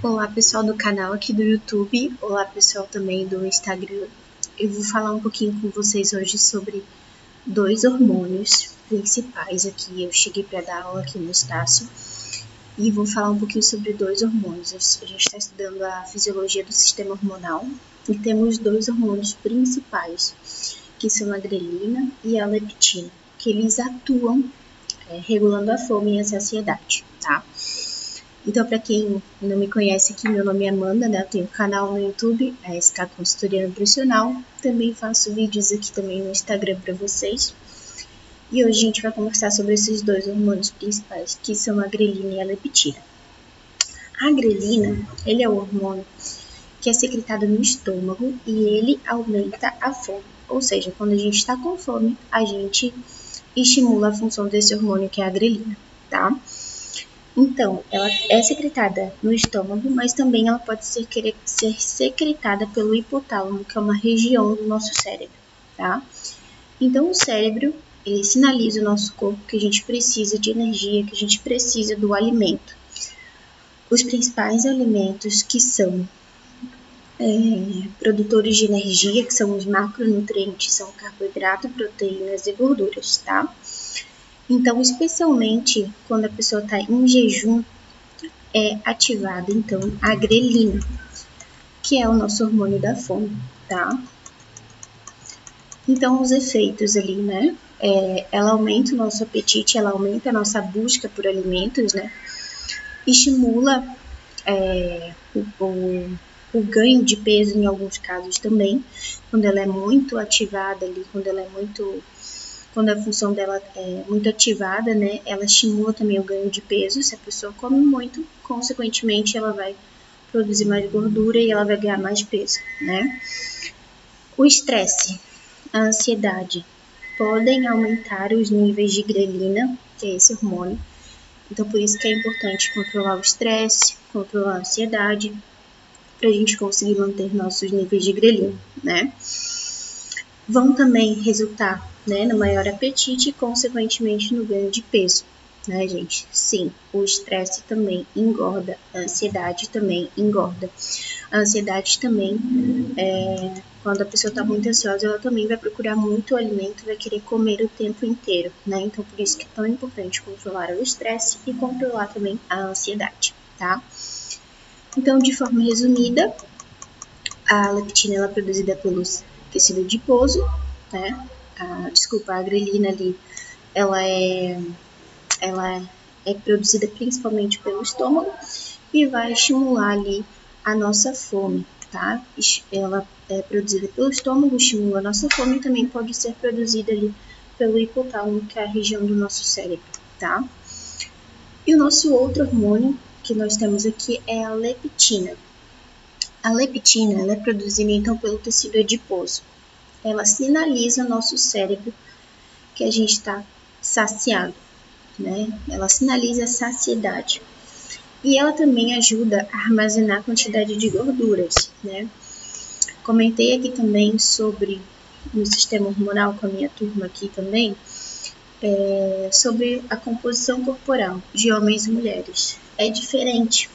Olá pessoal do canal aqui do YouTube, olá pessoal também do Instagram. Eu vou falar um pouquinho com vocês hoje sobre dois hormônios principais aqui. Eu cheguei para dar aula aqui no Estácio e vou falar um pouquinho sobre dois hormônios. A gente está estudando a fisiologia do sistema hormonal e temos dois hormônios principais, que são a grelina e a leptina, que eles atuam regulando a fome e a saciedade, tá? Então, para quem não me conhece aqui, meu nome é Amanda, né? Eu tenho um canal no YouTube, a SK Consultoria Nutricional. Também faço vídeos aqui também no Instagram para vocês. E hoje a gente vai conversar sobre esses dois hormônios principais, que são a grelina e a leptina. A grelina, ele é o hormônio que é secretado no estômago e ele aumenta a fome. Ou seja, quando a gente está com fome, a gente estimula a função desse hormônio que é a grelina, tá? Então, ela é secretada no estômago, mas também ela pode ser secretada pelo hipotálamo, que é uma região do nosso cérebro, tá? Então, o cérebro, ele sinaliza o nosso corpo que a gente precisa de energia, que a gente precisa do alimento. Os principais alimentos que são produtores de energia, que são os macronutrientes, são carboidrato, proteínas e gorduras, tá? Então, especialmente quando a pessoa está em jejum, é ativada, então, a grelina, que é o nosso hormônio da fome, tá? Então, os efeitos ali, né? Ela aumenta o nosso apetite, ela aumenta a nossa busca por alimentos, né? Estimula o ganho de peso em alguns casos também, quando ela é muito ativada ali, quando a função dela é muito ativada, né, ela estimula também o ganho de peso. Se a pessoa come muito, consequentemente, ela vai produzir mais gordura e ela vai ganhar mais peso, né? O estresse, a ansiedade, podem aumentar os níveis de grelina, que é esse hormônio. Então, por isso que é importante controlar o estresse, controlar a ansiedade, para a gente conseguir manter nossos níveis de grelina, né? Vão também resultar, né, no maior apetite e, consequentemente, no ganho de peso, né, gente? Sim, o estresse também engorda, a ansiedade também engorda. A ansiedade também, quando a pessoa está muito ansiosa, ela também vai procurar muito alimento, vai querer comer o tempo inteiro, né? Então, por isso que é tão importante controlar o estresse e controlar também a ansiedade, tá? Então, de forma resumida, a leptina ela é produzida pelos tecido adiposo, né? A grelina ali, ela é produzida principalmente pelo estômago e vai estimular ali a nossa fome, tá? Ela é produzida pelo estômago, estimula a nossa fome e também pode ser produzida ali pelo hipotálamo, que é a região do nosso cérebro, tá? E o nosso outro hormônio que nós temos aqui é a leptina. A leptina ela é produzida então pelo tecido adiposo. Ela sinaliza ao nosso cérebro que a gente está saciado, né? Ela sinaliza a saciedade. E ela também ajuda a armazenar a quantidade de gorduras, né? Comentei aqui também sobre no sistema hormonal com a minha turma aqui também, sobre a composição corporal de homens e mulheres. É diferente.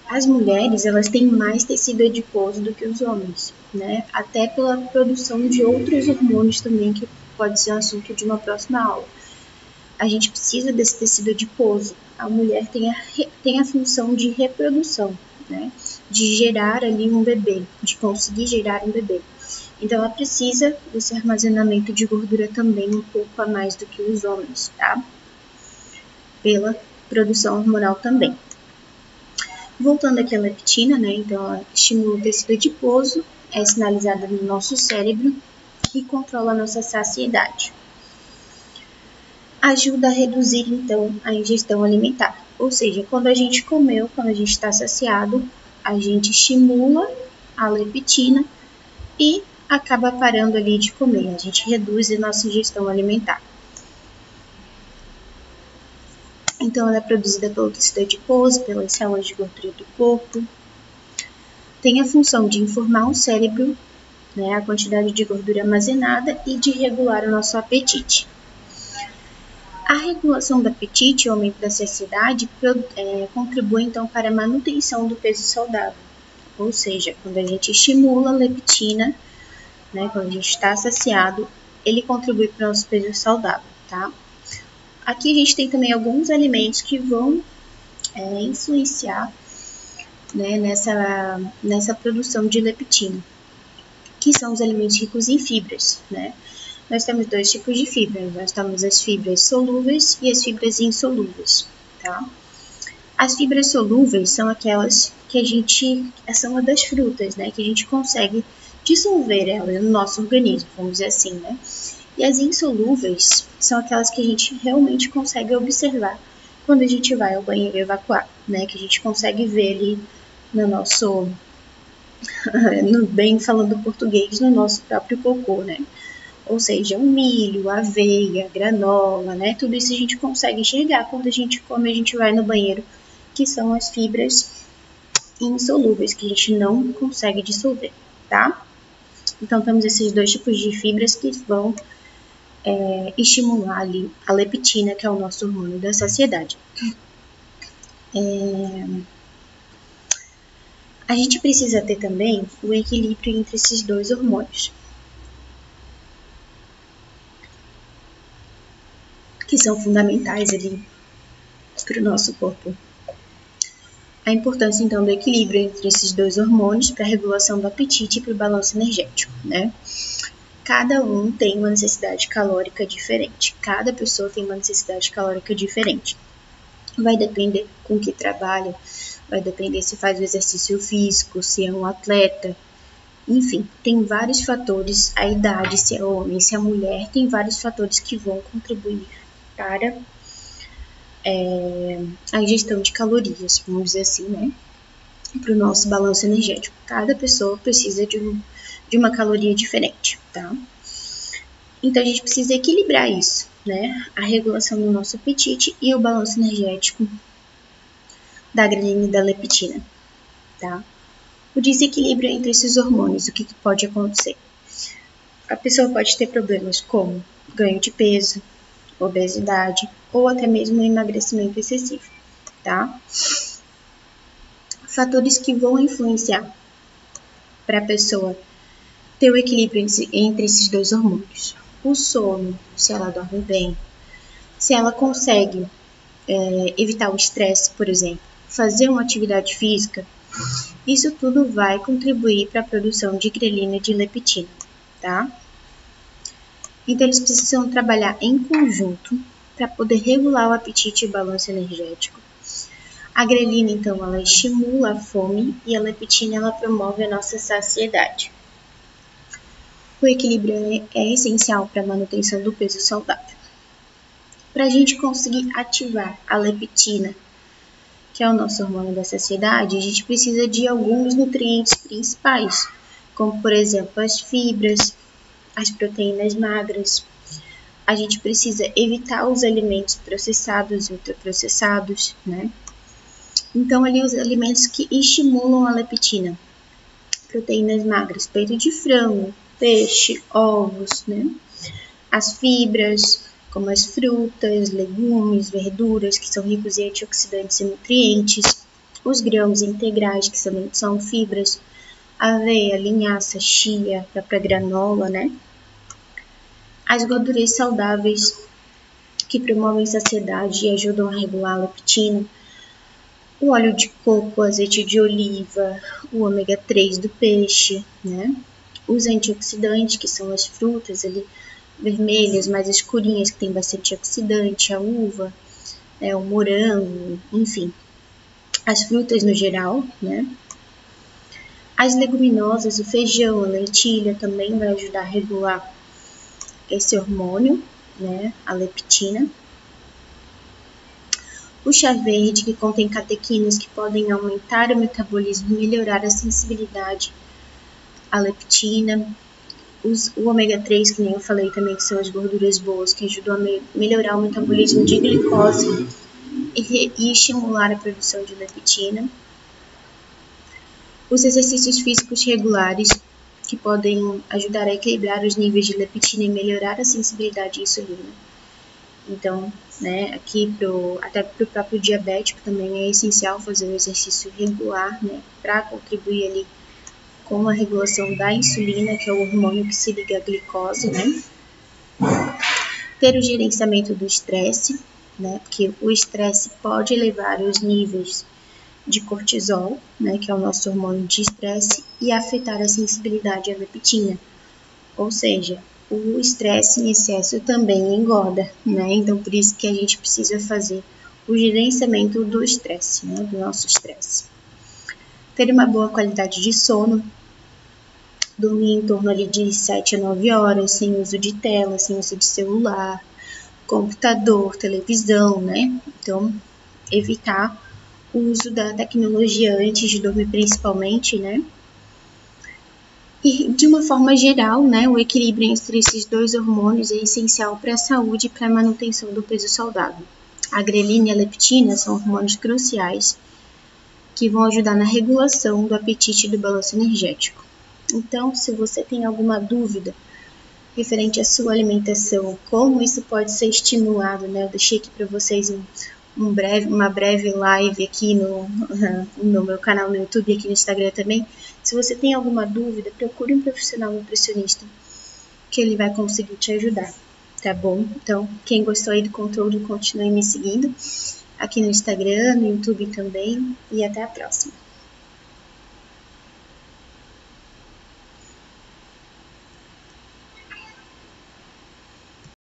As mulheres, elas têm mais tecido adiposo do que os homens, né? Até pela produção de outros hormônios também, que pode ser assunto de uma próxima aula. A gente precisa desse tecido adiposo. A mulher tem a função de reprodução, né? De gerar ali um bebê, de conseguir gerar um bebê. Então, ela precisa desse armazenamento de gordura também um pouco a mais do que os homens, tá? Pela produção hormonal também. Voltando aqui à leptina, né? Então, ela estimula o tecido adiposo, é sinalizada no nosso cérebro e controla a nossa saciedade. Ajuda a reduzir, então, a ingestão alimentar. Ou seja, quando a gente comeu, quando a gente está saciado, a gente estimula a leptina e acaba parando ali de comer. A gente reduz a nossa ingestão alimentar. Então, ela é produzida pelo tecido adiposo, pelas células de gordura do corpo. Tem a função de informar o cérebro, né, a quantidade de gordura armazenada e de regular o nosso apetite. A regulação do apetite e o aumento da saciedade contribui, então, para a manutenção do peso saudável. Ou seja, quando a gente estimula a leptina, né, quando a gente está saciado, ele contribui para o nosso peso saudável, tá? Aqui a gente tem também alguns alimentos que vão influenciar, né, nessa produção de leptina, que são os alimentos ricos em fibras, né? Nós temos dois tipos de fibras, nós temos as fibras solúveis e as fibras insolúveis, tá? As fibras solúveis são aquelas que são uma das frutas, né, que a gente consegue dissolver elas no nosso organismo, vamos dizer assim, né? E as insolúveis são aquelas que a gente realmente consegue observar quando a gente vai ao banheiro evacuar, né? Que a gente consegue ver ali no nosso, bem falando português, no nosso próprio cocô, né? Ou seja, o milho, a aveia, a granola, né? Tudo isso a gente consegue enxergar quando a gente come, a gente vai no banheiro, que são as fibras insolúveis, que a gente não consegue dissolver, tá? Então, temos esses dois tipos de fibras que vão estimular ali a leptina, que é o nosso hormônio da saciedade. A gente precisa ter também o equilíbrio entre esses dois hormônios, que são fundamentais ali para o nosso corpo. A importância, então, do equilíbrio entre esses dois hormônios para a regulação do apetite e para o balanço energético, né? Cada um tem uma necessidade calórica diferente. Cada pessoa tem uma necessidade calórica diferente. Vai depender com que trabalha, vai depender se faz o exercício físico, se é um atleta. Enfim, tem vários fatores, a idade, se é homem, se é mulher, tem vários fatores que vão contribuir para a ingestão de calorias, vamos dizer assim, né? Para o nosso balanço energético. Cada pessoa precisa de uma caloria diferente, tá? Então, a gente precisa equilibrar isso, né? A regulação do nosso apetite e o balanço energético da grelina e da leptina, tá? O desequilíbrio entre esses hormônios, o que pode acontecer? A pessoa pode ter problemas como ganho de peso, obesidade ou até mesmo emagrecimento excessivo, tá? Fatores que vão influenciar para a pessoa ter o equilíbrio entre esses dois hormônios. O sono, se ela dorme bem, se ela consegue evitar o estresse, por exemplo, fazer uma atividade física, isso tudo vai contribuir para a produção de grelina e de leptina, tá? Então, eles precisam trabalhar em conjunto para poder regular o apetite e o balanço energético. A grelina, então, ela estimula a fome e a leptina, ela promove a nossa saciedade. O equilíbrio é essencial para a manutenção do peso saudável. Para a gente conseguir ativar a leptina, que é o nosso hormônio da saciedade, a gente precisa de alguns nutrientes principais, como, por exemplo, as fibras, as proteínas magras. A gente precisa evitar os alimentos processados e ultraprocessados, né? Então, ali os alimentos que estimulam a leptina. Proteínas magras, peito de frango, peixe, ovos, né? As fibras, como as frutas, legumes, verduras, que são ricos em antioxidantes e nutrientes. Os grãos integrais, que também são fibras. Aveia, linhaça, chia, a própria granola, né? As gorduras saudáveis, que promovem saciedade e ajudam a regular a leptina. O óleo de coco, o azeite de oliva, o ômega 3 do peixe, né? Os antioxidantes, que são as frutas ali vermelhas, mais escurinhas, que tem bastante antioxidante, a uva, o morango, enfim. As frutas no geral, né? As leguminosas, o feijão, a lentilha também vai ajudar a regular esse hormônio, né, a leptina. O chá verde, que contém catequinas que podem aumentar o metabolismo e melhorar a sensibilidade à leptina. O ômega 3, que nem eu falei também, que são as gorduras boas, que ajudam a melhorar o metabolismo de glicose e estimular a produção de leptina. Os exercícios físicos regulares, que podem ajudar a equilibrar os níveis de leptina e melhorar a sensibilidade à insulina. Então, né, aqui até para o próprio diabético também é essencial fazer o exercício regular, né, para contribuir ali com a regulação da insulina, que é o hormônio que se liga à glicose, né. Ter o gerenciamento do estresse, né, porque o estresse pode elevar os níveis de cortisol, né, que é o nosso hormônio de estresse, e afetar a sensibilidade à leptina. Ou seja, o estresse em excesso também engorda, né? Então, por isso que a gente precisa fazer o gerenciamento do estresse, né? Do nosso estresse. Ter uma boa qualidade de sono, dormir em torno ali de 7 a 9 horas, sem uso de tela, sem uso de celular, computador, televisão, né? Então, evitar o uso da tecnologia antes de dormir, principalmente, né? E, de uma forma geral, né, o equilíbrio entre esses dois hormônios é essencial para a saúde e para a manutenção do peso saudável. A grelina e a leptina são hormônios cruciais que vão ajudar na regulação do apetite e do balanço energético. Então, se você tem alguma dúvida referente à sua alimentação, como isso pode ser estimulado, né, eu deixei aqui para vocês uma breve live aqui no meu canal no YouTube e aqui no Instagram também. Se você tem alguma dúvida, procure um profissional nutricionista que ele vai conseguir te ajudar, tá bom? Então, quem gostou aí do conteúdo, continue me seguindo aqui no Instagram, no YouTube também, e até a próxima.